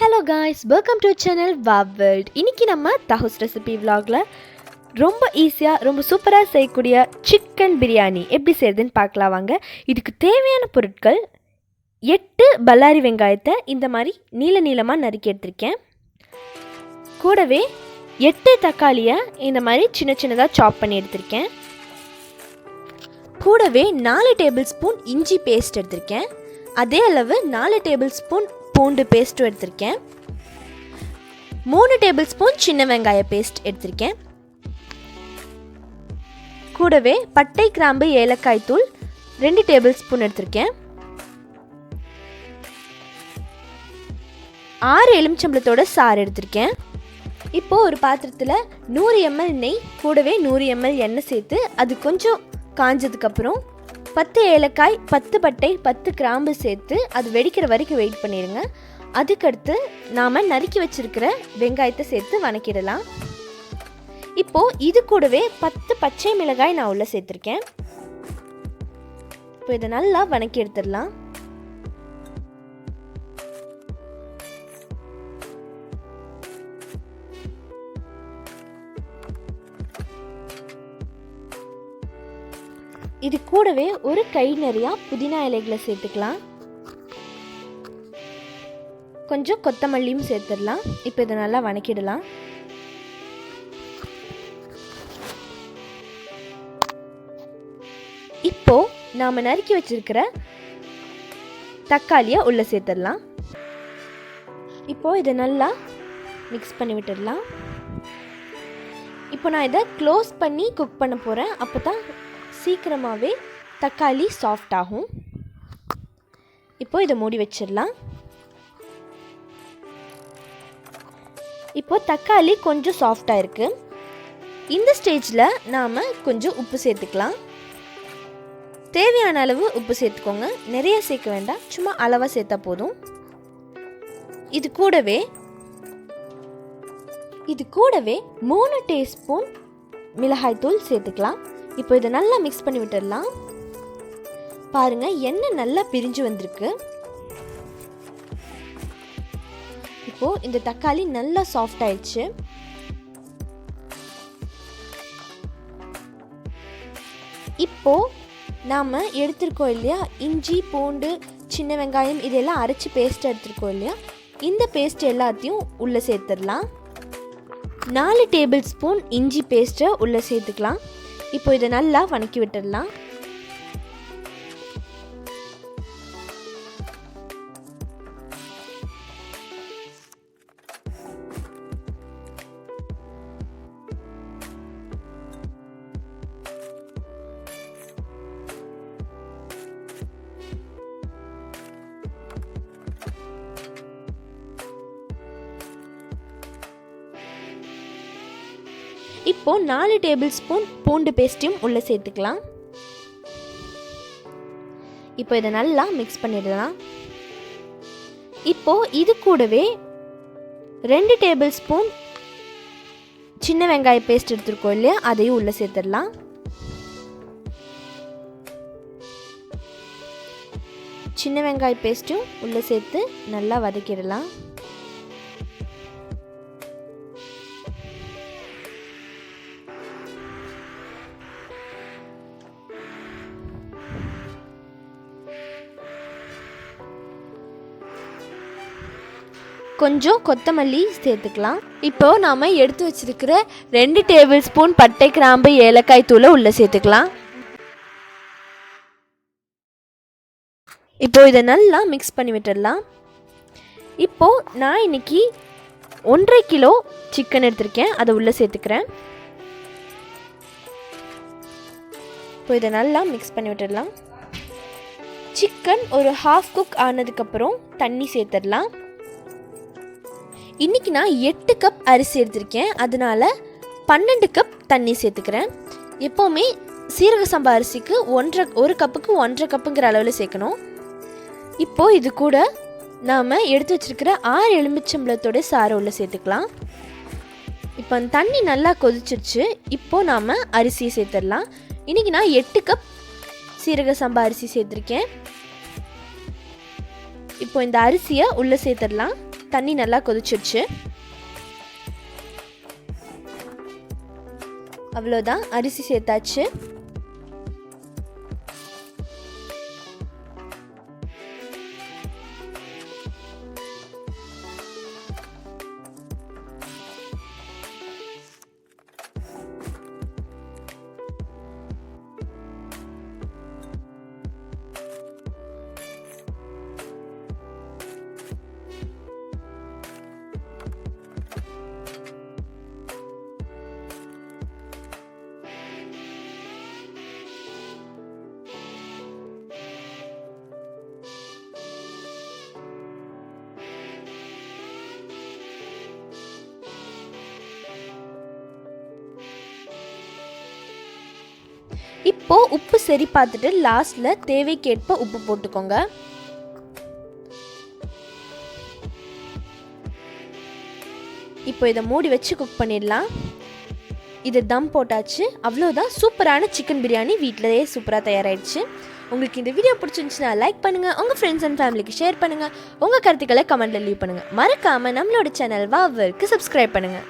Hello guys, welcome to channel Wow World. இன்னைக்கு நம்ம தாஹூஸ் recipe vlogல ரொம்ப ஈஸியா ரொம்ப சூப்பரா செய்யக்கூடிய சிக்கன் பிரியாணி எப்படி செய்யறதுன்னு பார்க்கலாம் வாங்க. இதுக்கு தேவையான பொருட்கள் 8 பல்லாரி வெங்காயத்தை இந்த மாதிரி நீல நீளமா நறுக்கி எடுத்துர்க்கேன். கூடவே 8 தக்காளியை இந்த மாதிரி சின்ன சின்னதா சாப் பண்ணி எடுத்துர்க்கேன். கூடவே 4 டேபிள் ஸ்பூன் இஞ்சி பேஸ்ட் எடுத்துர்க்கேன். அதே அளவு 4 டேபிள் ஸ்பூன் பூண்டு பேஸ்ட் எடுத்துர்க்கேன். 3 டேபிள் ஸ்பூன் சின்ன வெங்காய பேஸ்ட் எடுத்துர்க்கேன். கூடவே பட்டை கிராம்பு ஏலக்காய் தூள் 2 டேபிள் ஸ்பூன் எடுத்துர்க்கேன். 6 எலுமிச்சம்பழத்தோட சாறு எடுத்துர்க்கேன். இப்போ ஒரு பாத்திரத்தில் 100 ml நெய் கூடவே 100 ml எண்ணெய் சேர்த்து அது கொஞ்சம் காஞ்சதுக்கப்புறம் 10 ஏலக்காய் 10 பட்டை 10 கிராம்பு சேர்த்து அது வெடிக்கிற வரைக்கும் வெயிட் பண்ணிடுங்க. அதுக்கடுத்து நாம் நறுக்கி வச்சிருக்கிற வெங்காயத்தை சேர்த்து வணக்கிடலாம். இப்போது இது கூடவே 10 பச்சை மிளகாய் நான் உள்ள சேர்த்துருக்கேன். இப்போ இதை நல்லா வணக்கி எடுத்துடலாம். இது கூடவே ஒரு கை நிறையா புதினா இலைகளை சேர்த்துக்கலாம். கொஞ்சம் கொத்தமல்லியும் சேர்த்துடலாம். இப்போ இதை நல்லா வணக்கிடலாம். இப்போ நாம நறுக்கி வச்சிருக்கிற தக்காளியை உள்ள சேர்த்துடலாம். இப்போ இதை நல்லா மிக்ஸ் பண்ணி விட்டுடலாம். இப்போ நான் இதை க்ளோஸ் பண்ணி குக் பண்ண போகிறேன். அப்போ தான் சீக்கிரமாகவே தக்காளி சாஃப்ட் ஆகும். இப்போ இதை மூடி வச்சிடலாம். இப்போ தக்காளி கொஞ்சம் சாஃப்டாக இருக்குது. இந்த ஸ்டேஜில் நாம் கொஞ்சம் உப்பு சேர்த்துக்கலாம். தேவையான அளவு உப்பு சேர்த்துக்கோங்க. நிறைய சேர்க்க வேண்டாம், சும்மா அளவாக சேர்த்தா போதும். இது கூடவே 3 டீஸ்பூன் மிளகாய் தூள் சேர்த்துக்கலாம். இப்போ இதை நல்லா மிக்ஸ் பண்ணி விட்டுடலாம். பாருங்க, எண்ணெய் நல்லா பிரிஞ்சு வந்திருக்கு. இப்போ இந்த தக்காளி நல்லா சாஃப்ட் ஆயிடுச்சு. இப்போ நாம எடுத்திருக்கோம் இல்லையா, இஞ்சி பூண்டு சின்ன வெங்காயம் இதெல்லாம் அரைச்சி பேஸ்ட் எடுத்திருக்கோம் இல்லையா, இந்த பேஸ்ட் எல்லாத்தையும் உள்ள சேர்த்துடலாம். 4 டேபிள் ஸ்பூன் இஞ்சி பேஸ்ட்டை உள்ள சேர்த்துக்கலாம். இப்போ இதை நல்லா வணக்கி விட்டுடலாம். இப்போ 4 டேபிள் ஸ்பூன் பூண்டு பேஸ்ட்டையும் உள்ள சேர்த்துக்கலாம். இப்போ இதை நல்லா மிக்ஸ் பண்ணிடலாம். இப்போ இது கூடவே 2 டேபிள் ஸ்பூன் சின்ன வெங்காய பேஸ்ட் எடுத்துருக்கோம் இல்லையா, அதையும் உள்ள சேர்த்துடலாம். சின்ன வெங்காய பேஸ்ட்டும் உள்ள சேர்த்து நல்லா வதக்கிடலாம். கொஞ்சம் கொத்தமல்லி சேர்த்துக்கலாம். இப்போ நாம எடுத்து வச்சிருக்கிற 2 டேபிள் ஸ்பூன் பட்டை கிராம்பு ஏலக்காய் தூளை உள்ள சேர்த்துக்கலாம். இப்போ இதை நல்லா மிக்ஸ் பண்ணி விட்டுடலாம். இப்போ நான் இன்னைக்கு 1.5 கிலோ சிக்கன் எடுத்திருக்கேன், அதை உள்ள சேர்த்துக்கிறேன். இப்போ இதை நல்லா மிக்ஸ் பண்ணி விட்டுடலாம். சிக்கன் ஒரு ஹாஃப் குக் ஆனதுக்கப்புறம் தண்ணி சேர்த்துடலாம். இன்றைக்கி நான் 8 கப் அரிசி எடுத்திருக்கேன், அதனால் 12 கப் தண்ணி சேர்த்துக்கிறேன். எப்போவுமே சீரக சம்பா அரிசிக்கு 1 கப்புக்கு 1.5 கப்புங்கிற அளவில் சேர்க்கணும். இப்போது இது கூட நாம் எடுத்து வச்சுருக்கிற 6 எலுமிச்சம்பழத்தோட சாறு உள்ள சேர்த்துக்கலாம். இப்போ அந்த தண்ணி நல்லா கொதிச்சிருச்சு. இப்போது நாம் அரிசியை சேர்த்துடலாம். இன்றைக்கி நான் 8 கப் சீரக சம்பா அரிசி சேர்த்துருக்கேன். இப்போ இந்த அரிசியை உள்ளே சேர்த்துடலாம். தண்ணி நல்லா கொதிச்சிருச்சு. அவ்வளோதான், அரிசி சேர்த்தாச்சு. இப்போ உப்பு சரி பார்த்துட்டு லாஸ்ட்டில் தேவைக்கேற்ப உப்பு போட்டுக்கோங்க. இப்போ இதை மூடி வச்சு குக் பண்ணிடலாம். இது தம் போட்டாச்சு. அவ்வளோதான், சூப்பரான சிக்கன் பிரியாணி வீட்டிலேயே சூப்பராக தயாராகிடுச்சு. உங்களுக்கு இந்த வீடியோ பிடிச்சிருந்துச்சுன்னா லைக் பண்ணுங்கள், உங்கள் ஃப்ரெண்ட்ஸ் அண்ட் ஃபேமிலிக்கு ஷேர் பண்ணுங்கள், உங்கள் கருத்துக்களை கமெண்ட்டில் லீவ் பண்ணுங்கள். மறக்காமல் நம்மளோட சேனல் வாவ்க்கு சப்ஸ்கிரைப் பண்ணுங்கள்.